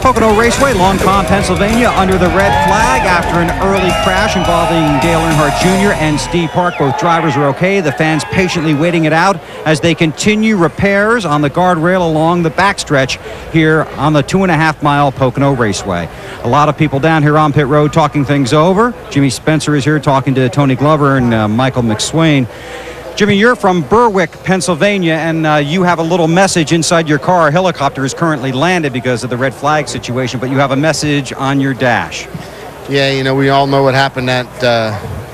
Pocono Raceway, Long Pond, Pennsylvania, under the red flag after an early crash involving Dale Earnhardt Jr. and Steve Park. Both drivers are okay. The fans patiently waiting it out as they continue repairs on the guardrail along the backstretch here on the 2.5-mile Pocono Raceway. A lot of people down here on pit road talking things over. Jimmy Spencer is here talking to Tony Glover and Michael McSwain. Jimmy, you're from Berwick, Pennsylvania, and you have a little message inside your car. A helicopter is currently landed because of the red flag situation, but you have a message on your dash. Yeah, you know, we all know what happened at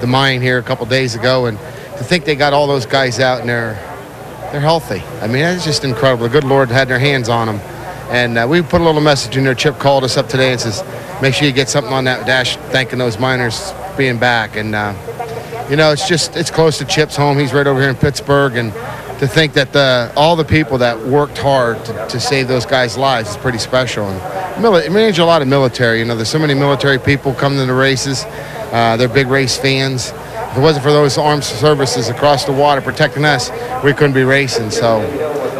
the mine here a couple days ago, and to think they got all those guys out and they're healthy. I mean, that's just incredible. The good Lord had their hands on them. And we put a little message in there. Chip called us up today and says, make sure you get something on that dash thanking those miners being back. And you know, it's close to Chip's home. He's right over here in Pittsburgh, and to think that all the people that worked hard to save those guys' lives is pretty special. And it means a lot of military. You know, there's so many military people coming to the races. They're big race fans. If it wasn't for those armed services across the water protecting us, we couldn't be racing. So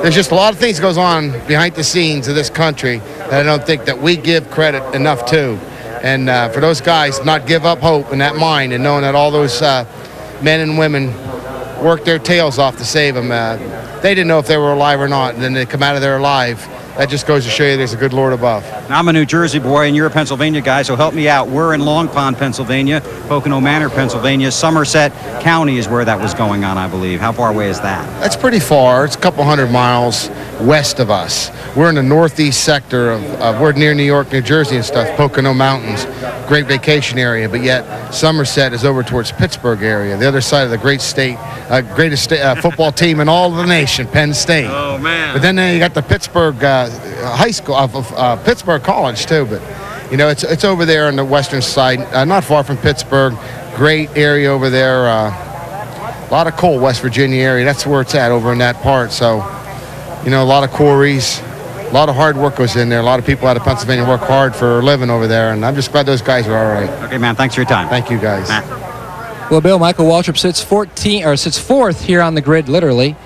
there's just a lot of things goes on behind the scenes of this country that I don't think that we give credit enough to. And for those guys not give up hope in that mine and knowing that all those men and women worked their tails off to save them. They didn't know if they were alive or not, and then they come out of there alive. That just goes to show you there's a good Lord above. Now, I'm a New Jersey boy, and you're a Pennsylvania guy, so help me out. We're in Long Pond, Pennsylvania, Pocono Manor, Pennsylvania. Somerset County is where that was going on, I believe. How far away is that? That's pretty far. It's a couple hundred miles west of us. We're in the northeast sector of we're near New York, New Jersey and stuff, Pocono Mountains, great vacation area, but yet Somerset is over towards Pittsburgh area, the other side of the greatest football team in all of the nation, Penn State. Oh, man. But then you got the Pittsburgh high school, Pittsburgh College, too, but you know, it's over there on the western side, not far from Pittsburgh. Great area over there. A lot of coal, West Virginia area. That's where it's at, over in that part. So, you know, a lot of quarries, a lot of hard work goes in there. A lot of people out of Pennsylvania work hard for a living over there, and I'm just glad those guys are all right. Okay, man. Thanks for your time. Thank you, guys. Matt. Well, Bill, Michael Waltrip sits fourth here on the grid, literally.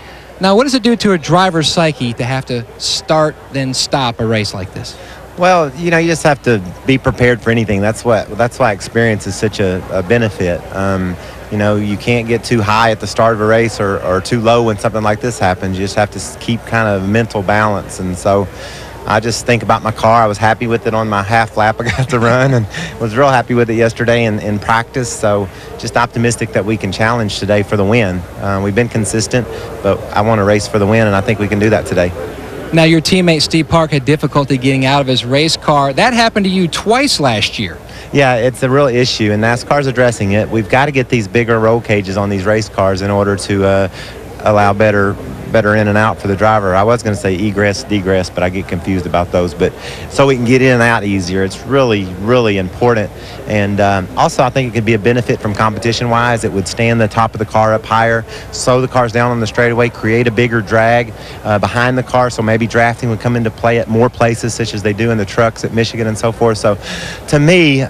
Now, what does it do to a driver's psyche to have to start then stop a race like this? Well, you know, you just have to be prepared for anything. That's why experience is such a benefit. You know, you can't get too high at the start of a race or too low when something like this happens. You just have to keep kind of mental balance. And so I just think about my car. I was happy with it on my half lap I got to run, and was real happy with it yesterday in practice. So just optimistic that we can challenge today for the win. We've been consistent, but I want to race for the win, and I think we can do that today. Now, your teammate Steve Park had difficulty getting out of his race car. That happened to you twice last year. Yeah, it's a real issue, and NASCAR's addressing it. We've got to get these bigger roll cages on these race cars in order to allow better in and out for the driver. I was going to say egress, degress, but I get confused about those. But so we can get in and out easier. It's really, really important. And also, I think it could be a benefit from competition-wise. It would stand the top of the car up higher, slow the cars down on the straightaway, create a bigger drag behind the car. So maybe drafting would come into play at more places, such as they do in the trucks at Michigan and so forth. So to me,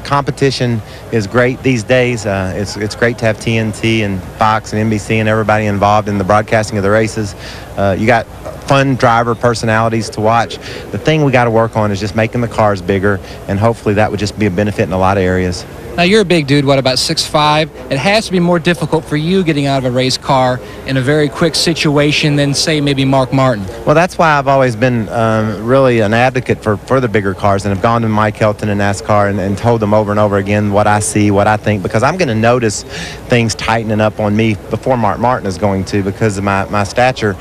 competition is great these days. It's great to have TNT and Fox and NBC and everybody involved in the broadcasting of the race. You got fun driver personalities to watch. The thing we got to work on is just making the cars bigger, and hopefully that would just be a benefit in a lot of areas. Now, you're a big dude, what, about 6'5"? It has to be more difficult for you getting out of a race car in a very quick situation than, say, maybe Mark Martin. Well, that's why I've always been really an advocate for the bigger cars, and have gone to Mike Helton and NASCAR and told them over and over again what I see, what I think, because I'm going to notice things tightening up on me before Mark Martin is going to, because of my stature.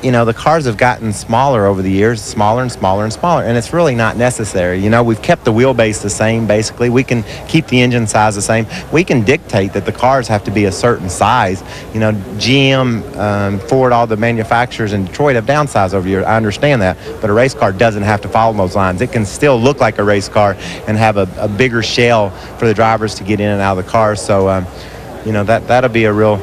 You know, the cars have gotten smaller over the years, smaller and smaller and smaller, and it's really not necessary. You know, we've kept the wheelbase the same, basically. We can keep the engine size the same. We can dictate that the cars have to be a certain size. You know, GM, Ford, all the manufacturers in Detroit have downsized over the years. I understand that, but a race car doesn't have to follow those lines. It can still look like a race car and have a bigger shell for the drivers to get in and out of the car. So, you know, that'll be a real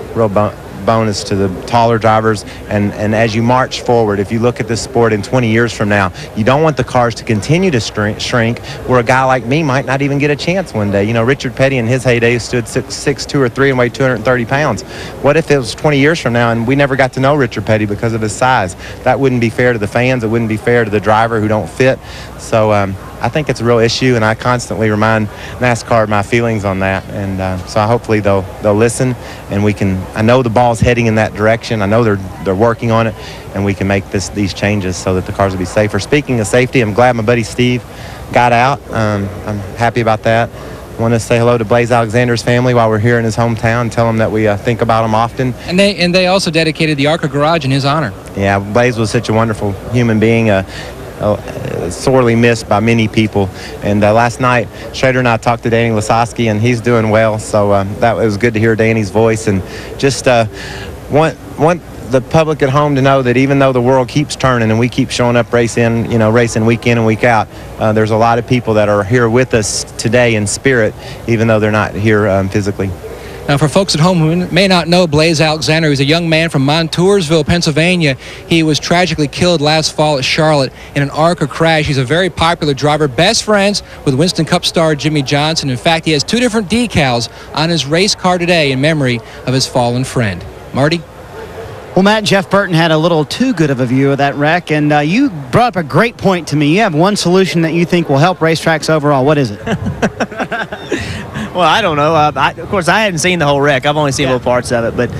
bonus to the taller drivers. And as you march forward, if you look at this sport in 20 years from now, you don't want the cars to continue to shrink where a guy like me might not even get a chance one day. You know, Richard Petty in his heyday stood 6'2" or 3" and weighed 230 pounds. What if it was 20 years from now and we never got to know Richard Petty because of his size? That wouldn't be fair to the fans. It wouldn't be fair to the driver who don't fit. So I think it's a real issue, and I constantly remind NASCAR of my feelings on that. And so hopefully they'll listen, and we can. I know the ball's heading in that direction. I know they're working on it, and we can make these changes so that the cars will be safer. Speaking of safety, I'm glad my buddy Steve got out. I'm happy about that. I want to say hello to Blaze Alexander's family while we're here in his hometown and tell him that we think about him often. And they also dedicated the ARCA garage in his honor. Yeah, Blaze was such a wonderful human being. Sorely missed by many people. And last night, Schrader and I talked to Danny Lasowski, and he's doing well. So that was good to hear Danny's voice. And just want the public at home to know that even though the world keeps turning and we keep showing up racing week in and week out, there's a lot of people that are here with us today in spirit, even though they're not here physically. Now, for folks at home who may not know Blaze Alexander, he's a young man from Montoursville, Pennsylvania. He was tragically killed last fall at Charlotte in an ARCA crash. He's a very popular driver, best friends with Winston Cup star Jimmy Johnson. In fact, he has 2 different decals on his race car today in memory of his fallen friend. Marty? Well, Matt, Jeff Burton had a little too good of a view of that wreck, and you brought up a great point to me. You have one solution that you think will help racetracks overall. What is it? Well, I don't know. Of course, I hadn't seen the whole wreck. I've only seen little parts of it. But,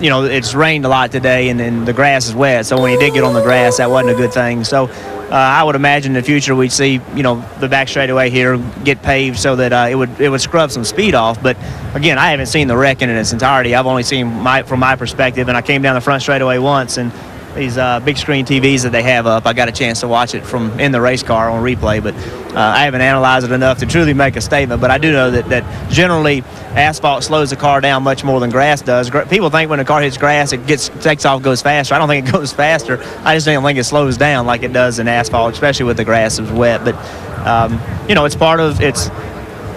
you know, it's rained a lot today, and the grass is wet. So when he did get on the grass, that wasn't a good thing. So I would imagine in the future we'd see, you know, the back straightaway here get paved so that it would scrub some speed off. But, again, I haven't seen the wreck in its entirety. I've only seen from my perspective, and I came down the front straightaway once, and these big screen TVs that they have up, I got a chance to watch it from in the race car on replay, but I haven't analyzed it enough to truly make a statement. But I do know that generally asphalt slows the car down much more than grass does. People think when a car hits grass, it takes off, goes faster. I don't think it goes faster. I just don't think it slows down like it does in asphalt, especially with the grass is wet. But you know,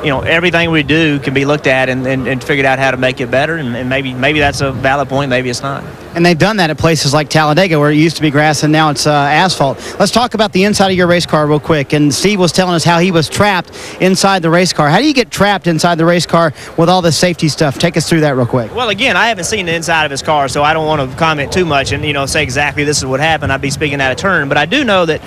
you know, everything we do can be looked at and figured out how to make it better, and maybe that's a valid point, maybe it's not. And they've done that at places like Talladega where it used to be grass and now it's asphalt. Let's talk about the inside of your race car real quick. And Steve was telling us how he was trapped inside the race car. How do you get trapped inside the race car with all this safety stuff? Take us through that real quick. Well, again, I haven't seen the inside of his car, so I don't want to comment too much and, you know, say exactly this is what happened. I'd be speaking out of turn. But I do know that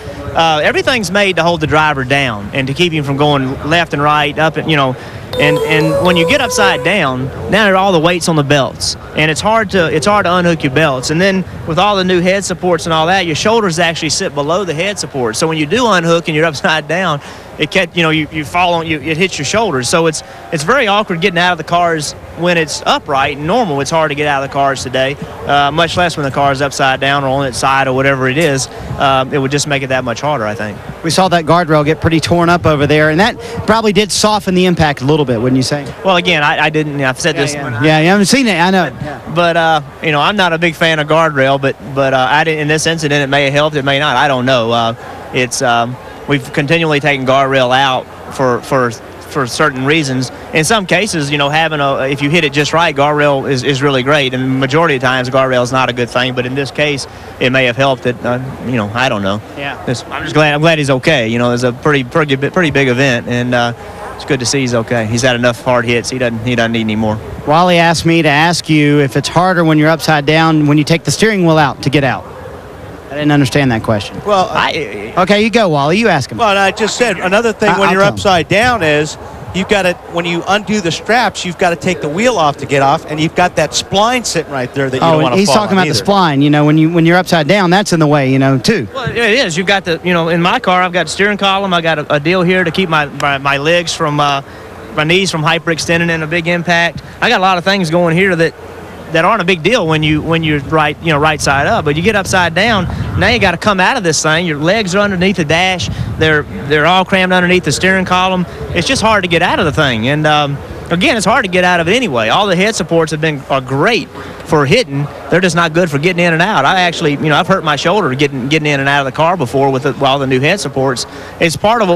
everything's made to hold the driver down and to keep him from going left and right, up and, you know, and when you get upside down, now there are all the weights on the belts, and it's hard to unhook your belts. And then with all the new head supports and all that, your shoulders actually sit below the head support. So when you do unhook and you're upside down, you fall on you, it hits your shoulders. So it's very awkward getting out of the cars when it's upright and normal. It's hard to get out of the cars today, much less when the car is upside down or on its side or whatever it is. It would just make it that much harder, I think. We saw that guardrail get pretty torn up over there, and that probably did soften the impact a little bit, wouldn't you say? Well, again, I didn't. I've said this. Yeah, you haven't seen it. I know. But you know, I'm not a big fan of guardrail. But I didn't. In this incident, it may have helped. It may not. I don't know. We've continually taken guardrail out for certain reasons. In some cases, you know, if you hit it just right, guardrail is really great. And the majority of times, guardrail is not a good thing. But in this case, it may have helped. It, you know, I don't know. Yeah. I'm just glad. I'm glad he's okay. You know, it's a pretty big event, and it's good to see he's okay. He's had enough hard hits. He doesn't need any more. Wally asked me to ask you if it's harder when you're upside down when you take the steering wheel out to get out. I didn't understand that question. Well, okay, you go, Wally. You ask him. Well, I just said another thing when you're upside down is you've got to, when you undo the straps, you've got to take the wheel off to get off, and you've got that spline sitting right there that you don't want to fall on. He's talking about the spline. You know, when you're upside down, that's in the way. You know, too. Well, it is. You've got in my car, I've got a steering column. I got a deal here to keep my legs from my knees from hyperextending in a big impact. I got a lot of things going here that aren't a big deal when you're right side up, but you get upside down, now you got to come out of this thing. Your legs are underneath the dash, they're all crammed underneath the steering column. It's just hard to get out of the thing, and again, it's hard to get out of it anyway. All the head supports are great for hitting. They're just not good for getting in and out. I actually, you know, I've hurt my shoulder getting in and out of the car before with all the new head supports. It's part of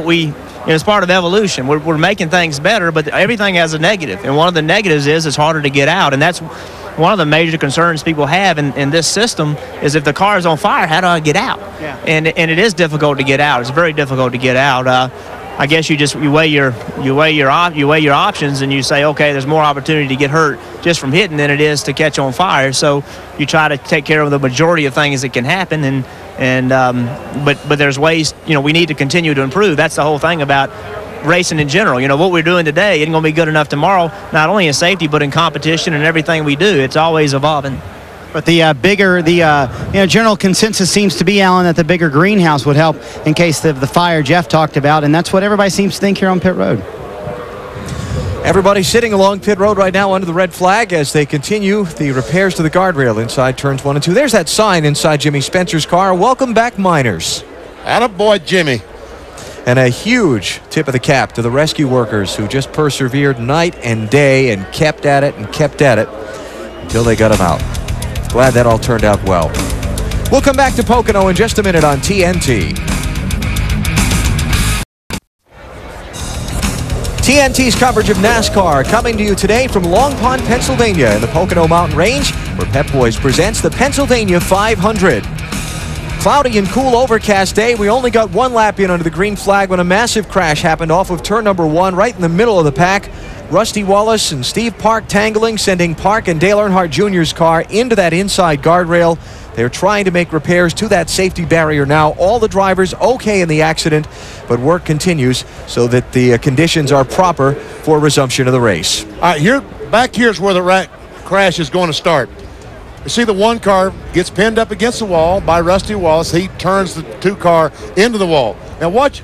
it's part of evolution. We're making things better, but everything has a negative, and one of the negatives is it's harder to get out, and that's one of the major concerns people have in this system is if the car is on fire, how do I get out? Yeah. And it is difficult to get out. It's very difficult to get out. I guess you weigh your options and you say, okay, there's more opportunity to get hurt just from hitting than it is to catch on fire. So you try to take care of the majority of things that can happen, but there's ways. We need to continue to improve. That's the whole thing about racing in general. What we're doing today isn't going to be good enough tomorrow, not only in safety but in competition and everything we do. It's always evolving. But the general consensus seems to be, Alan, that the bigger greenhouse would help in case of the fire Jeff talked about, and that's what everybody seems to think here on pit road. Everybody sitting along pit road right now under the red flag as they continue the repairs to the guardrail inside turns 1 and 2. There's that sign inside Jimmy Spencer's car. Welcome back, miners. Attaboy, Jimmy. And a huge tip of the cap to the rescue workers who just persevered night and day and kept at it until they got him out. Glad that all turned out well. We'll come back to Pocono in just a minute on TNT. TNT's coverage of NASCAR coming to you today from Long Pond, Pennsylvania in the Pocono Mountain Range, where Pep Boys presents the Pennsylvania 500. Cloudy and cool overcast day. We only got one lap in under the green flag when a massive crash happened off of turn number 1 right in the middle of the pack. Rusty Wallace and Steve Park tangling, sending Park and Dale Earnhardt Jr.'s car into that inside guardrail. They're trying to make repairs to that safety barrier now. All the drivers okay in the accident, but work continues so that the conditions are proper for resumption of the race. All right, back here's where the crash is going to start. You see the one car gets pinned up against the wall by Rusty Wallace. He turns the 2 car into the wall. Now watch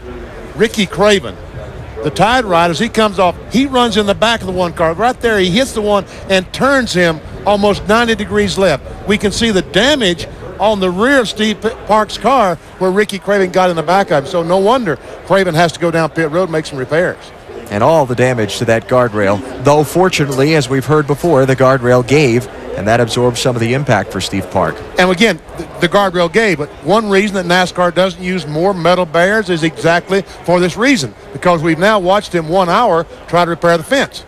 Ricky Craven, the Tide Rider, as he comes off. He runs in the back of the one car. Right there, he hits the one and turns him almost 90 degrees left. We can see the damage on the rear of Steve Park's car where Ricky Craven got in the back of him. So no wonder Craven has to go down pit road and make some repairs. And all the damage to that guardrail, though fortunately, as we've heard before, the guardrail gave, and that absorbed some of the impact for Steve Park. And again, the guardrail gave, but one reason that NASCAR doesn't use more metal barriers is exactly for this reason, because we've now watched him 1 hour try to repair the fence.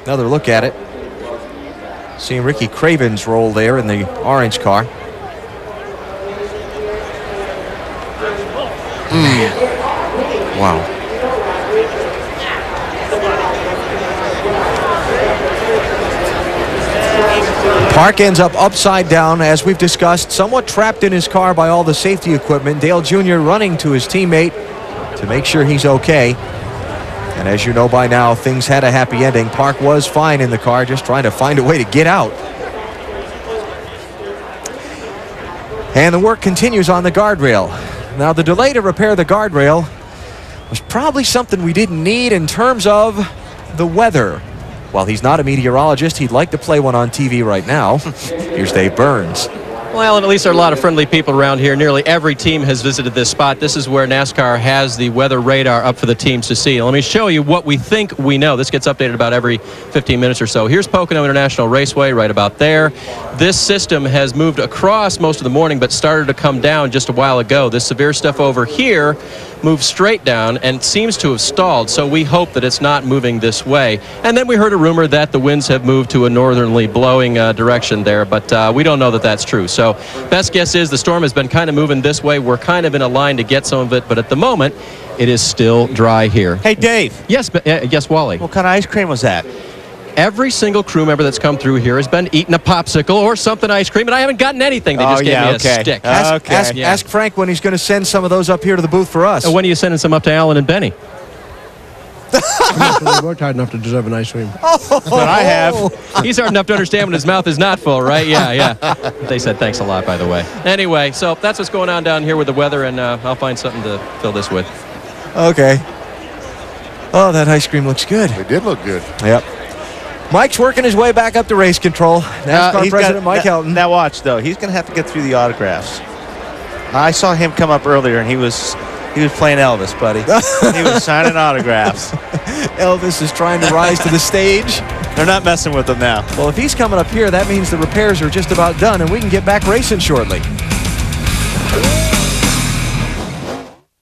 Another look at it. Seeing Ricky Craven's role there in the orange car. Wow. Park ends up upside down, as we've discussed, somewhat trapped in his car by all the safety equipment. Dale Jr. running to his teammate to make sure he's okay. And as you know by now, things had a happy ending. Park was fine in the car, just trying to find a way to get out. And the work continues on the guardrail. Now, the delay to repair the guardrail was probably something we didn't need in terms of the weather. While he's not a meteorologist, he'd like to play one on TV right now. Here's Dave Burns. Well, and at least there are a lot of friendly people around here. Nearly every team has visited this spot. This is where NASCAR has the weather radar up for the teams to see. Let me show you what we think we know. This gets updated about every 15 minutes or so. Here's Pocono International Raceway right about there. This system has moved across most of the morning, but started to come down just a while ago. This severe stuff over here moved straight down and seems to have stalled, so we hope that it's not moving this way. And then we heard a rumor that the winds have moved to a northerly blowing direction there, but we don't know that that's true. So best guess is the storm has been kind of moving this way. We're kind of in a line to get some of it, but at the moment it is still dry here. Hey, Dave. Yes, yes, Wally. What kind of ice cream was that? Every single crew member that's come through here has been eating a popsicle or something ice cream, and I haven't gotten anything. They just gave me a stick. Ask Frank when he's going to send some of those up here to the booth for us. When are you sending some up to Alan and Benny? We worked hard enough to deserve an ice cream. But I have. He's hard enough to understand when his mouth is not full, right? Yeah. They said thanks a lot, by the way. Anyway, so that's what's going on down here with the weather, and I'll find something to fill this with. Okay. Oh, that ice cream looks good. It did look good. Yep. Mike's working his way back up to race control. NASCAR President Mike Helton. Now watch, though. He's going to have to get through the autographs. I saw him come up earlier, and he was playing Elvis, buddy. He was signing autographs. Elvis is trying to rise to the stage. They're not messing with him now. Well, if he's coming up here, that means the repairs are just about done, and we can get back racing shortly.